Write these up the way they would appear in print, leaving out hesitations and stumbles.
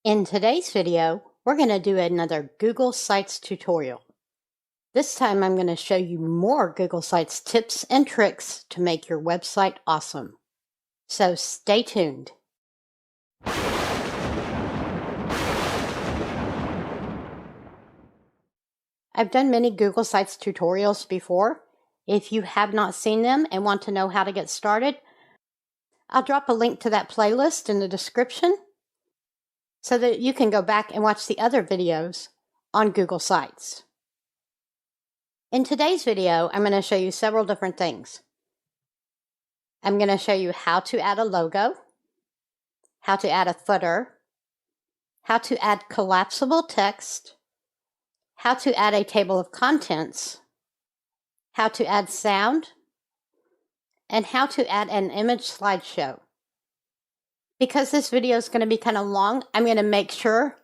In today's video, we're going to do another Google Sites tutorial. This time I'm going to show you more Google Sites tips and tricks to make your website awesome. So stay tuned. I've done many Google Sites tutorials before. If you have not seen them and want to know how to get started, I'll drop a link to that playlist in the description so that you can go back and watch the other videos on Google Sites. In today's video, I'm going to show you several different things. I'm going to show you how to add a logo, how to add a footer, how to add collapsible text, how to add a table of contents, how to add sound, and how to add an image slideshow. Because this video is going to be kind of long, I'm going to make sure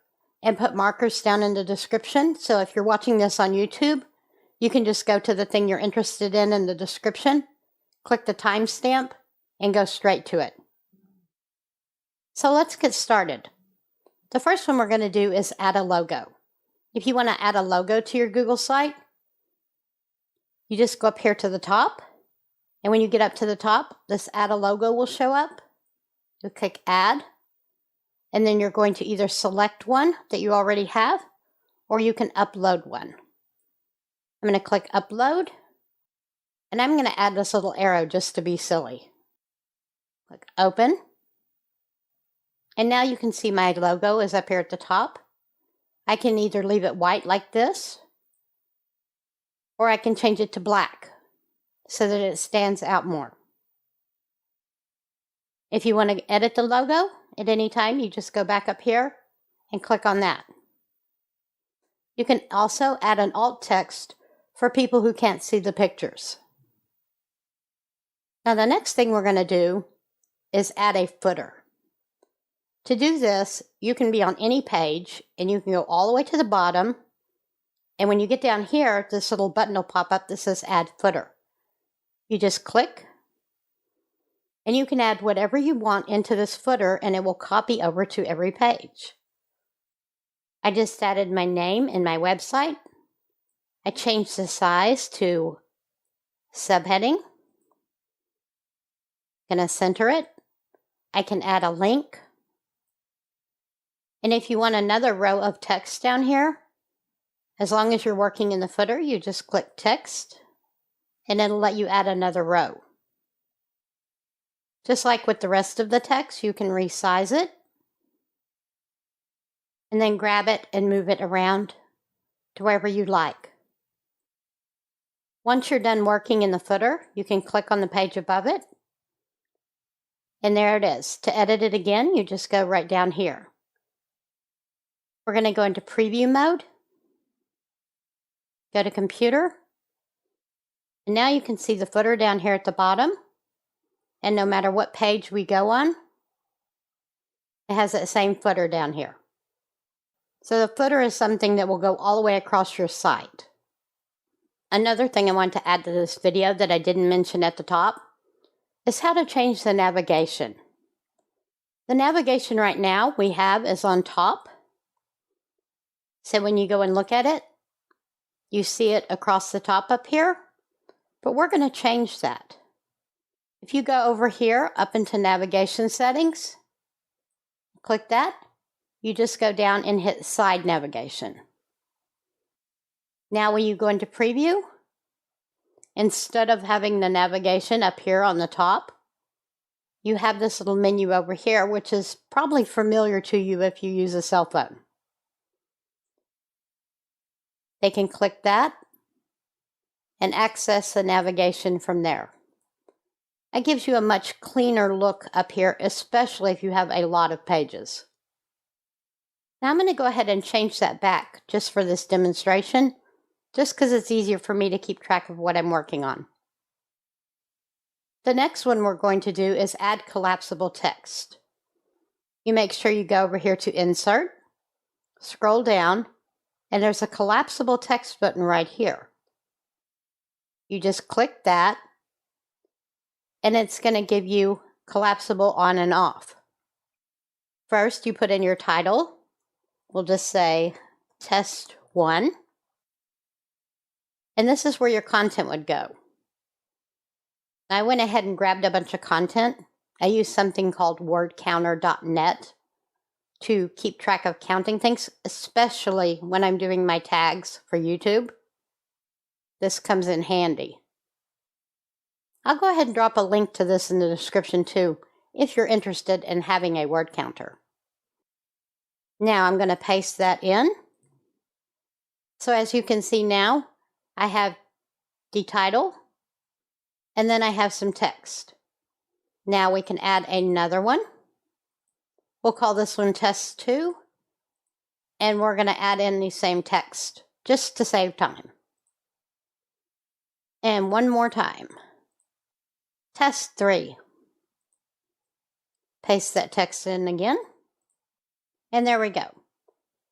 and put markers down in the description. So if you're watching this on YouTube, you can just go to the thing you're interested in the description, click the timestamp, and go straight to it. So let's get started. The first one we're going to do is add a logo. If you want to add a logo to your Google site, you just go up here to the top, and when you get up to the top, this Add a Logo will show up. You'll click Add, and then you're going to either select one that you already have, or you can upload one. I'm going to click Upload, and I'm going to add this little arrow just to be silly. Click Open, and now you can see my logo is up here at the top. I can either leave it white like this, or I can change it to black so that it stands out more. If you want to edit the logo at any time, you just go back up here and click on that. You can also add an alt text for people who can't see the pictures. Now the next thing we're going to do is add a footer. To do this, you can be on any page and you can go all the way to the bottom, and when you get down here, this little button will pop up that says Add Footer. You just click, and you can add whatever you want into this footer and it will copy over to every page. I just added my name and my website. I changed the size to subheading. I'm going to center it. I can add a link. And if you want another row of text down here, as long as you're working in the footer, you just click Text, and it'll let you add another row. Just like with the rest of the text, you can resize it, and then grab it and move it around to wherever you like. Once you're done working in the footer, you can click on the page above it, and there it is. To edit it again, you just go right down here. We're going to go into preview mode, go to computer, and now you can see the footer down here at the bottom, and no matter what page we go on, it has that same footer down here. So the footer is something that will go all the way across your site. Another thing I want to add to this video that I didn't mention at the top is how to change the navigation. The navigation right now we have is on top. So when you go and look at it, you see it across the top up here, but we're going to change that. If you go over here up into navigation settings, click that, you just go down and hit side navigation. Now when you go into preview, instead of having the navigation up here on the top, you have this little menu over here, which is probably familiar to you if you use a cell phone. They can click that and access the navigation from there. It gives you a much cleaner look up here, especially if you have a lot of pages. Now I'm going to go ahead and change that back just for this demonstration, just because it's easier for me to keep track of what I'm working on. The next one we're going to do is add collapsible text. You make sure you go over here to Insert, scroll down, and there's a collapsible text button right here. You just click that, and it's going to give you collapsible on and off. First, you put in your title, we'll just say test 1. And this is where your content would go. I went ahead and grabbed a bunch of content. I use something called wordcounter.net to keep track of counting things, especially when I'm doing my tags for YouTube. This comes in handy. I'll go ahead and drop a link to this in the description too, if you're interested in having a word counter. Now I'm going to paste that in. So as you can see now, I have the title, and then I have some text. Now we can add another one. We'll call this one test 2, and we're going to add in the same text just to save time. And one more time. Test 3. Paste that text in again. And there we go.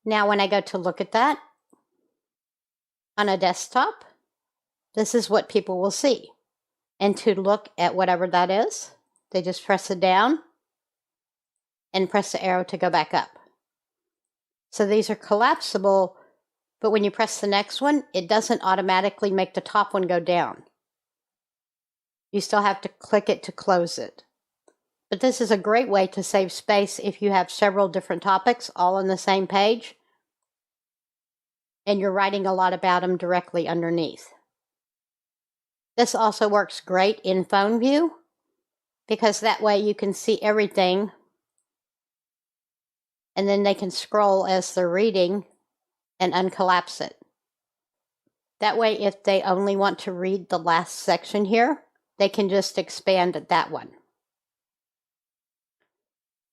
Now when I go to look at that on a desktop, this is what people will see. And to look at whatever that is, they just press it down and press the arrow to go back up. So these are collapsible, but when you press the next one, it doesn't automatically make the top one go down. You still have to click it to close it. But this is a great way to save space if you have several different topics all on the same page and you're writing a lot about them directly underneath. This also works great in phone view because that way you can see everything and then they can scroll as they're reading and uncollapse it. That way if they only want to read the last section here, they can just expand that one.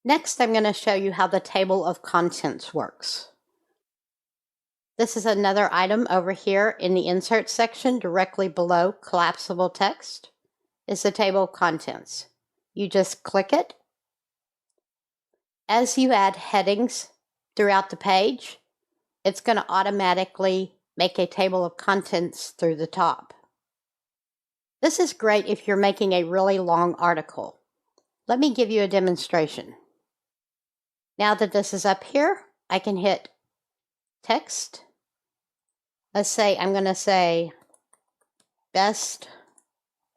Next, I'm going to show you how the table of contents works. This is another item over here in the insert section directly below collapsible text. It's the table of contents. You just click it. As you add headings throughout the page, it's going to automatically make a table of contents through the top. This is great if you're making a really long article. Let me give you a demonstration. Now that this is up here, I can hit text. Let's say I'm going to say best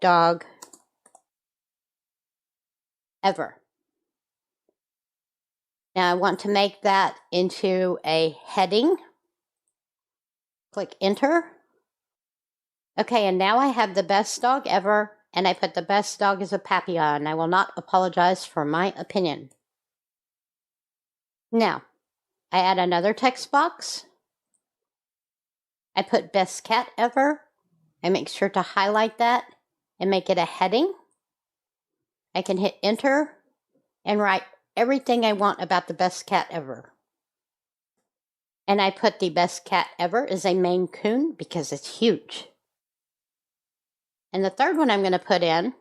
dog ever. Now I want to make that into a heading. Click enter. Okay, and now I have the best dog ever, and I put the best dog is a Papillon. I will not apologize for my opinion. Now, I add another text box. I put best cat ever. I make sure to highlight that and make it a heading. I can hit enter and write everything I want about the best cat ever. And I put the best cat ever is a Maine Coon because it's huge. And the third one I'm going to put in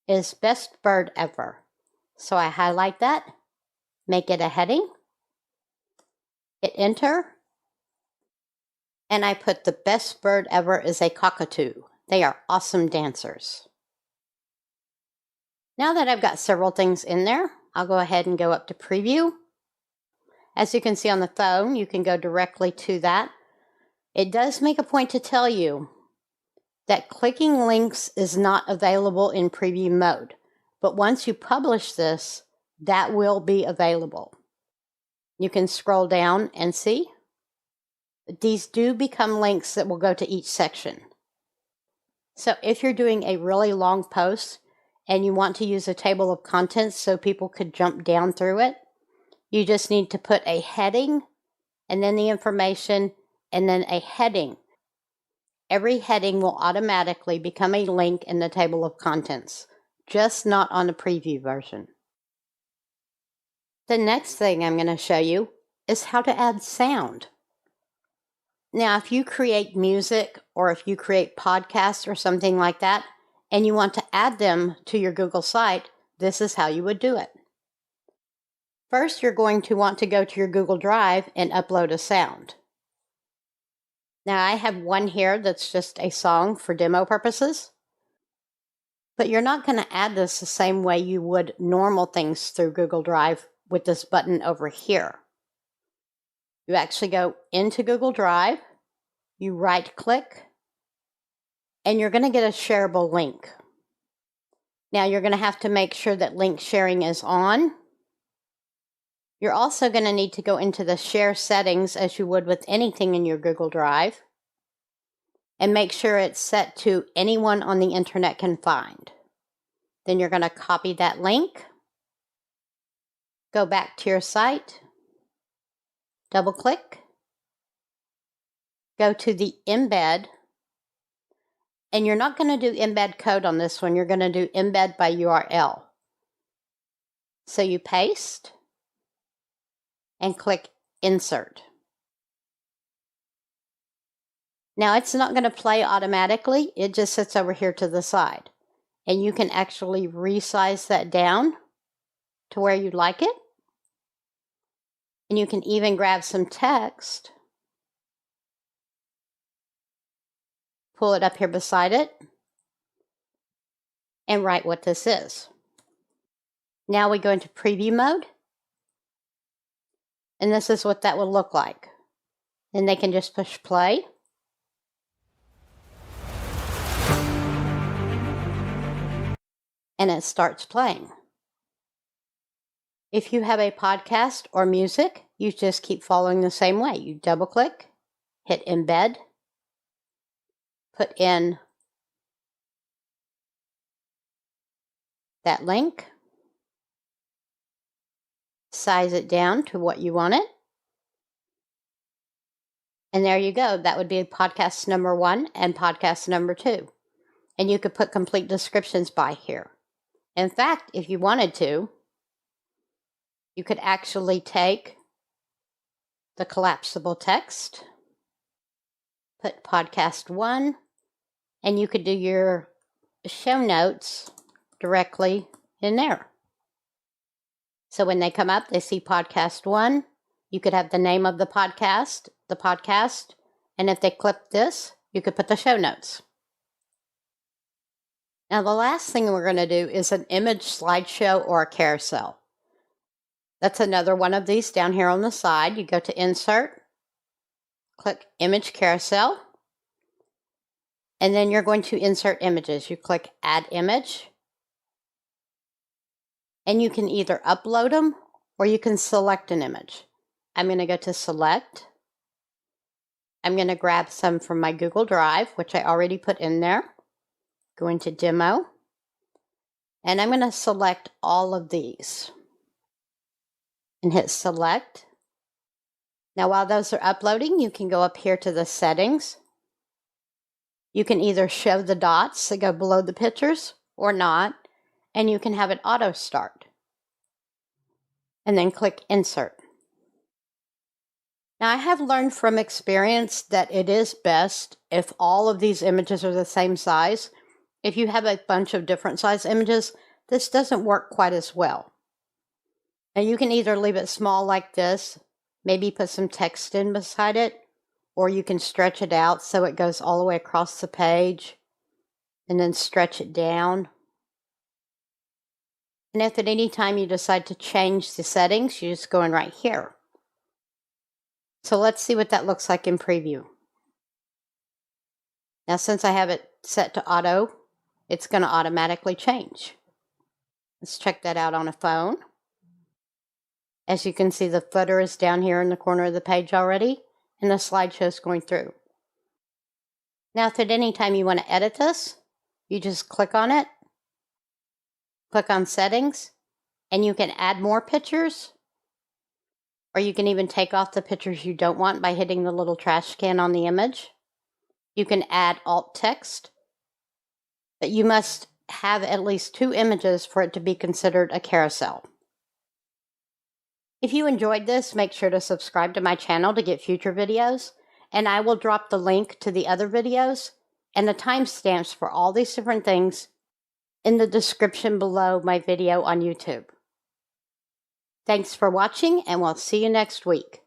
is best bird ever. So I highlight that, make it a heading, hit enter, and I put the best bird ever is a cockatoo. They are awesome dancers. Now that I've got several things in there, I'll go ahead and go up to preview. As you can see on the phone, you can go directly to that. It does make a point to tell you that clicking links is not available in preview mode. But once you publish this, that will be available. You can scroll down and see. These do become links that will go to each section. So if you're doing a really long post and you want to use a table of contents so people could jump down through it, you just need to put a heading and then the information and then a heading. Every heading will automatically become a link in the table of contents, just not on the preview version. The next thing I'm going to show you is how to add sound. Now, if you create music or if you create podcasts or something like that, and you want to add them to your Google site, this is how you would do it. First, you're going to want to go to your Google Drive and upload a sound. Now, I have one here that's just a song for demo purposes. But you're not going to add this the same way you would normal things through Google Drive with this button over here. You actually go into Google Drive, you right-click, and you're going to get a shareable link. Now you're going to have to make sure that link sharing is on. You're also going to need to go into the share settings as you would with anything in your Google Drive and make sure it's set to anyone on the internet can find. Then you're going to copy that link, go back to your site, double click, go to the embed, and you're not going to do embed code on this one, you're going to do embed by URL. So you paste and click insert. Now it's not going to play automatically, it just sits over here to the side. And you can actually resize that down to where you'd like it. And you can even grab some text, pull it up here beside it, and write what this is. Now we go into preview mode. And this is what that will look like. Then they can just push play. And it starts playing. If you have a podcast or music, you just keep following the same way. You double click, hit embed, put in that link, size it down to what you want it. And there you go. That would be podcast number 1 and podcast number 2. And you could put complete descriptions by here. In fact, if you wanted to, you could actually take the collapsible text, put podcast 1, and you could do your show notes directly in there. So when they come up, they see podcast 1, you could have the name of the podcast, and if they click this, you could put the show notes. Now the last thing we're going to do is an image slideshow or a carousel. That's another one of these down here on the side. You go to Insert, click Image Carousel, and then you're going to insert images. You click Add Image, and you can either upload them or you can select an image. I'm going to go to Select. I'm going to grab some from my Google Drive, which I already put in there. Go into Demo, and I'm going to select all of these and hit Select. Now while those are uploading, you can go up here to the settings. You can either show the dots that go below the pictures or not, and you can have it auto start. And then click Insert. Now I have learned from experience that it is best if all of these images are the same size. If you have a bunch of different size images, this doesn't work quite as well. Now you can either leave it small like this, maybe put some text in beside it, or you can stretch it out so it goes all the way across the page, and then stretch it down. And if at any time you decide to change the settings, you just go in right here. So let's see what that looks like in preview. Now since I have it set to auto, it's going to automatically change. Let's check that out on a phone. As you can see, the footer is down here in the corner of the page already, and the slideshow is going through. Now, if at any time you want to edit this, you just click on it, click on Settings, and you can add more pictures, or you can even take off the pictures you don't want by hitting the little trash can on the image. You can add alt text, but you must have at least 2 images for it to be considered a carousel. If you enjoyed this, make sure to subscribe to my channel to get future videos, and I will drop the link to the other videos and the timestamps for all these different things in the description below my video on YouTube. Thanks for watching, and we'll see you next week.